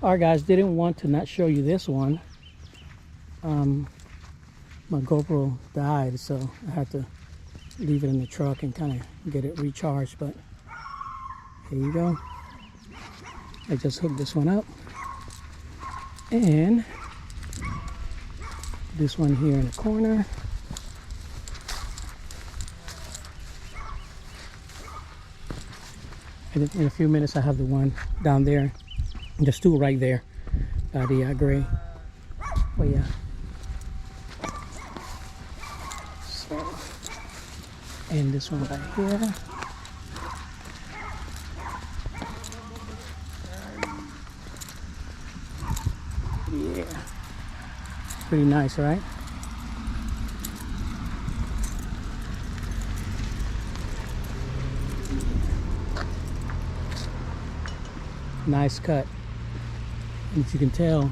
All right, guys, didn't want to not show you this one. My GoPro died, so I had to leave it in the truck and kind of get it recharged. But here you go. I just hooked this one up, and this one here in the corner. And in a few minutes, I have the one down there, the stool right there by the gray. Oh yeah. So, and this one right here. Yeah, pretty nice, right? Nice cut. And as you can tell,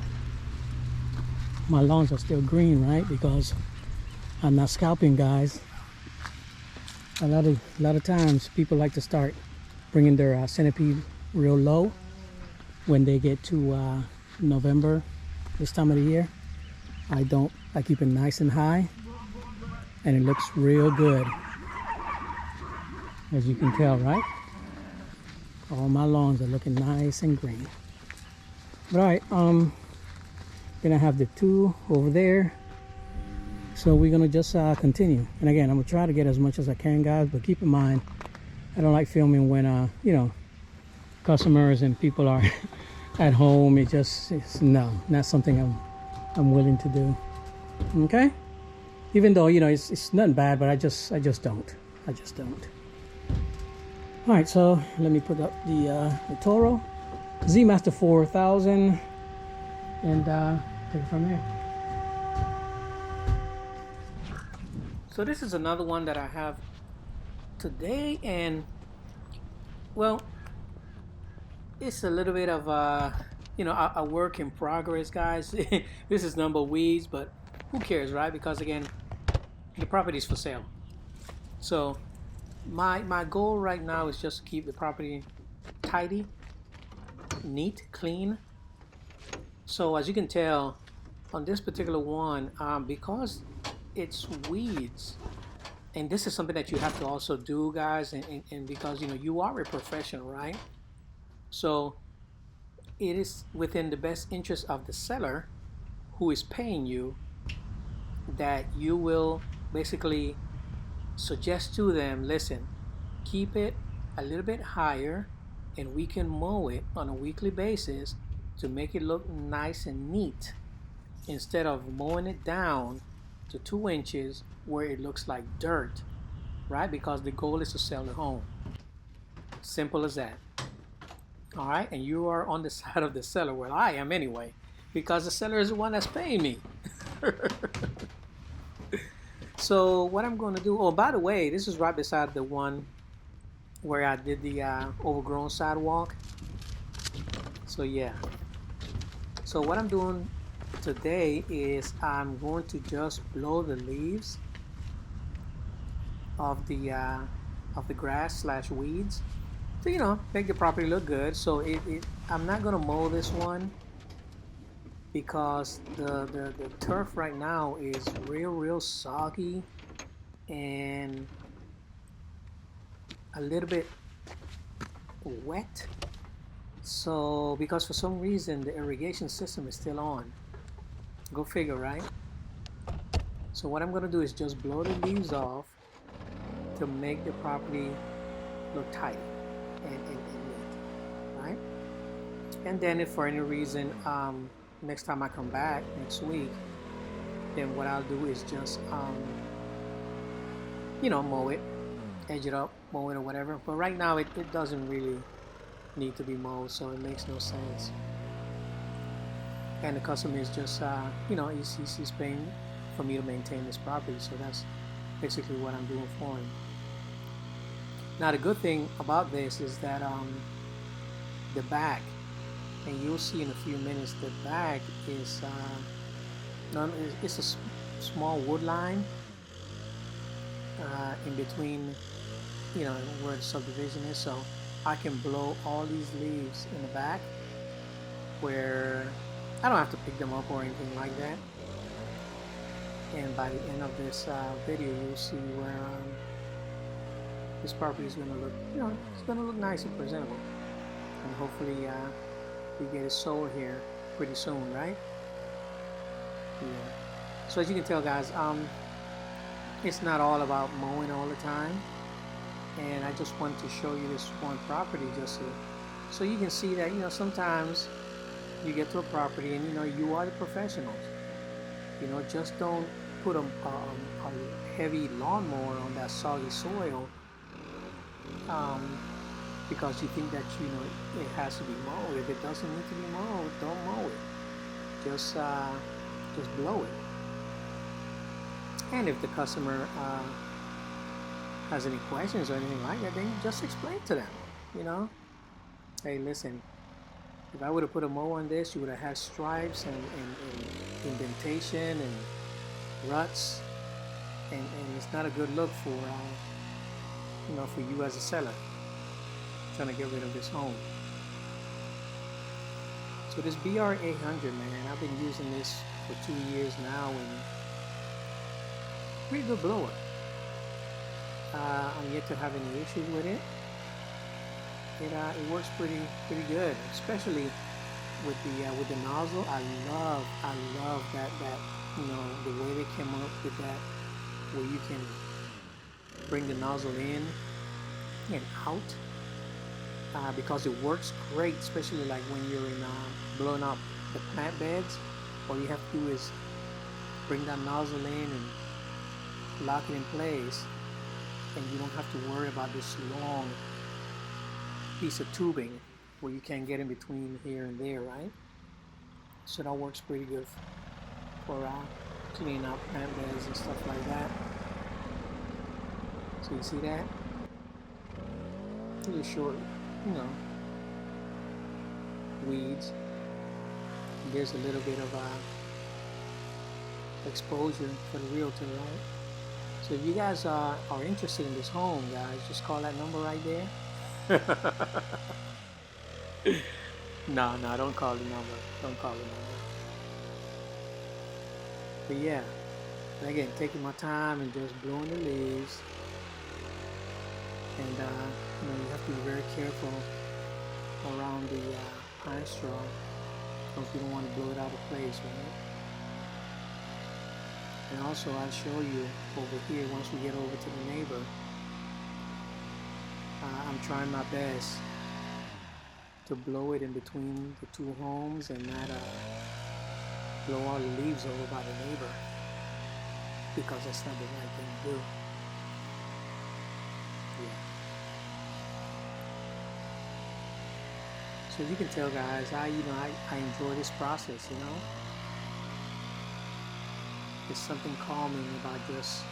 my lawns are still green, right? Because I'm not scalping, guys. A lot of times people like to start bringing their centipede real low when they get to November, this time of the year. I don't. I keep it nice and high, and it looks real good, as you can tell, right? All my lawns are looking nice and green. But all right, then I have the two over there, so we're gonna just continue. And again, I'm gonna try to get as much as I can, guys, but keep in mind, I don't like filming when you know, customers and people are at home. It's no, not something I'm willing to do. Okay, even though, you know, it's nothing bad, but I just don't. All right, so let me put up the Toro Z Master 4000 and take it from there. So this is another one that I have today, and well, it's a little bit of you know, a work in progress, guys. This is number of weeds, but who cares, right? Because again, the property is for sale. So my goal right now is just to keep the property tidy, neat, clean. So as you can tell on this particular one, because it's weeds, and this is something that you have to also do, guys, and because, you know, you are a professional, right? So it is within the best interest of the seller who is paying you that you will basically suggest to them, listen, keep it a little bit higher and we can mow it on a weekly basis to make it look nice and neat, instead of mowing it down to 2 inches where it looks like dirt, right? Because the goal is to sell the home. Simple as that. All right, and you are on the side of the seller. Well, I am anyway, because the seller is the one that's paying me. So what I'm going to do, oh, by the way, this is right beside the one where I did the overgrown sidewalk. So yeah, so what I'm doing today is I'm going to just blow the leaves of the grass slash weeds to, you know, make the property look good. So I'm not going to mow this one because the turf right now is real soggy and a little bit wet. So because for some reason the irrigation system is still on. Go figure, right? So what I'm going to do is just blow the leaves off to make the property look tidy and neat, right? And then if for any reason next time I come back next week, then what I'll do is just you know, mow it, edge it up, mow it or whatever. But right now it doesn't really need to be mowed, so it makes no sense. And the customer is just you know, he's paying for me to maintain this property, so that's basically what I'm doing for him. Now the good thing about this is that the back, and you'll see in a few minutes, the back is it's a small wood line in between, you know, where the subdivision is, so I can blow all these leaves in the back where I don't have to pick them up or anything like that. And by the end of this video, you'll see where this property is going to look, it's going to look nice and presentable. And hopefully we get it sold here pretty soon, right? Yeah. So as you can tell, guys, it's not all about mowing all the time. And I just wanted to show you this one property just so you can see that, sometimes you get to a property and, you are the professionals. Just don't put a heavy lawnmower on that soggy soil because you think that, it has to be mowed. If it doesn't need to be mowed, don't mow it. Just blow it. And if the customer has any questions or anything like that, then you just explain to them, hey, listen, if I would have put a mower on this, you would have had stripes and indentation and ruts, and it's not a good look for for you as a seller trying to get rid of this home. So this BR800, man, I've been using this for 2 years now, and pretty good blower. I'm yet to have any issues with it. It works pretty good, especially with the nozzle. I love that the way they came up with that, where you can bring the nozzle in and out, because it works great, especially like when you're in blowing up the plant beds. All you have to do is bring that nozzle in and lock it in place, and you don't have to worry about this long piece of tubing where you can't get in between here and there, right? So that works pretty good for cleaning up plant beds and stuff like that. So you see that? Really short, weeds. There's a little bit of exposure for the realtor, right? So if you guys are interested in this home, guys, just call that number right there. No, don't call the number. Don't call the number. But yeah, again, taking my time and just blowing the leaves. And you have to be very careful around the pine straw, because you don't want to blow it out of place, right? And also, I'll show you over here once we get over to the neighbor. I'm trying my best to blow it in between the two homes and not blow all the leaves over by the neighbor, because that's not the right thing to do. Yeah. So as you can tell, guys, I enjoy this process. There's something calming about just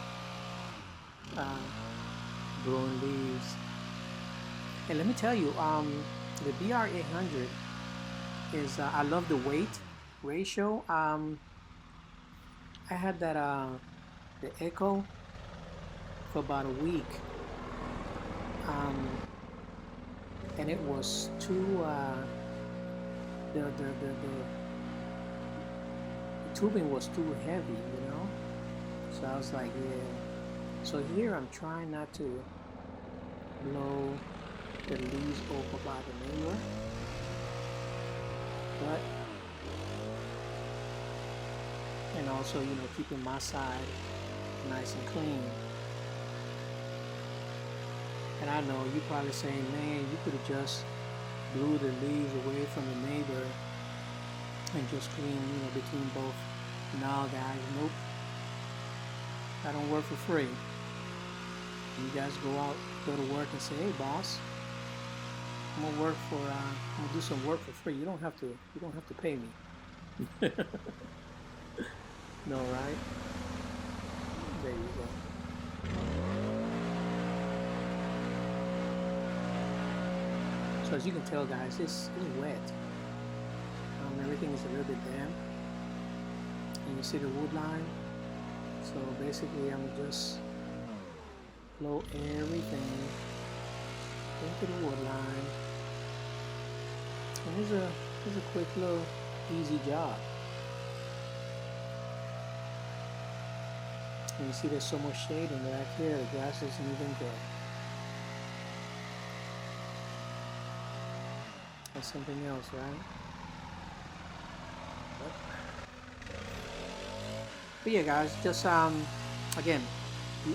blowing leaves. And let me tell you, the BR800 is, I love the weight ratio. I had that the Echo for about a week, and it was too the tubing was too heavy, so I was like, yeah. So here I'm trying not to blow the leaves over by the neighbor, but and also keeping my side nice and clean. And I know you're probably saying, man, you could have just blew the leaves away from the neighbor and just clean, between both. No, guys, nope. I don't work for free. You guys go to work and say, hey, boss, I'm gonna do some work for free. You don't have to pay me. No, right? There you go. So as you can tell, guys, it's wet. Everything is a little bit damp. And you see the wood line? So basically I'm just blow everything into the wood line. And there's It's a quick little easy job. And you see there's so much shade in back here, the grass isn't even there. That's something else, right? But yeah, guys, just again,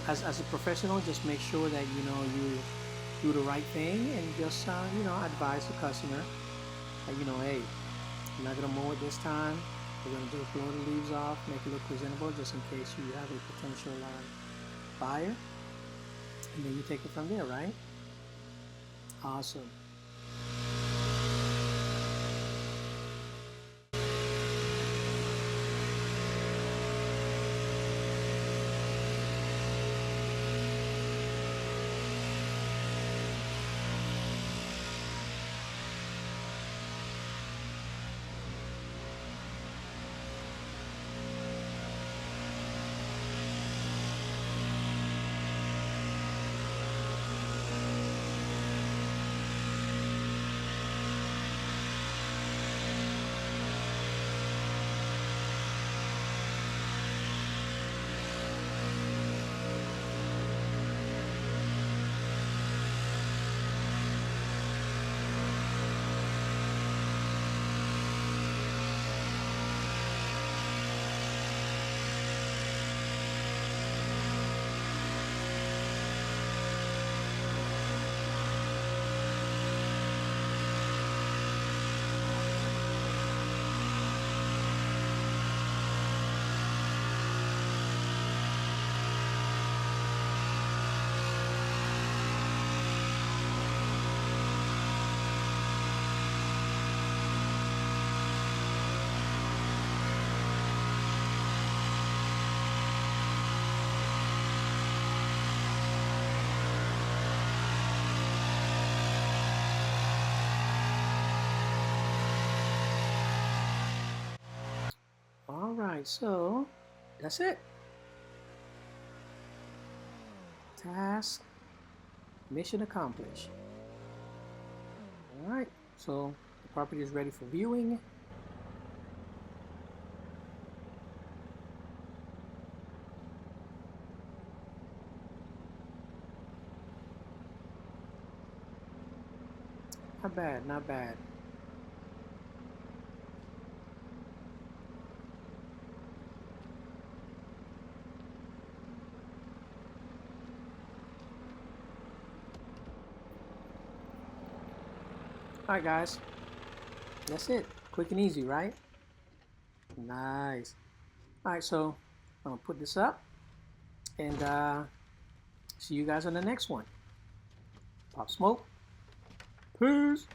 as a professional, just make sure that you do the right thing, and just advise the customer that hey, I'm not gonna mow it this time. We're gonna just blow the leaves off, make it look presentable, just in case you have a potential buyer, and then you take it from there, right? Awesome. All right, so that's it. Task, mission accomplished. All right, so the property is ready for viewing. Not bad, not bad. All right, guys, that's it. Quick and easy, right? Nice. All right, so I'm gonna put this up, and see you guys on the next one. Pop Smoke. Peace.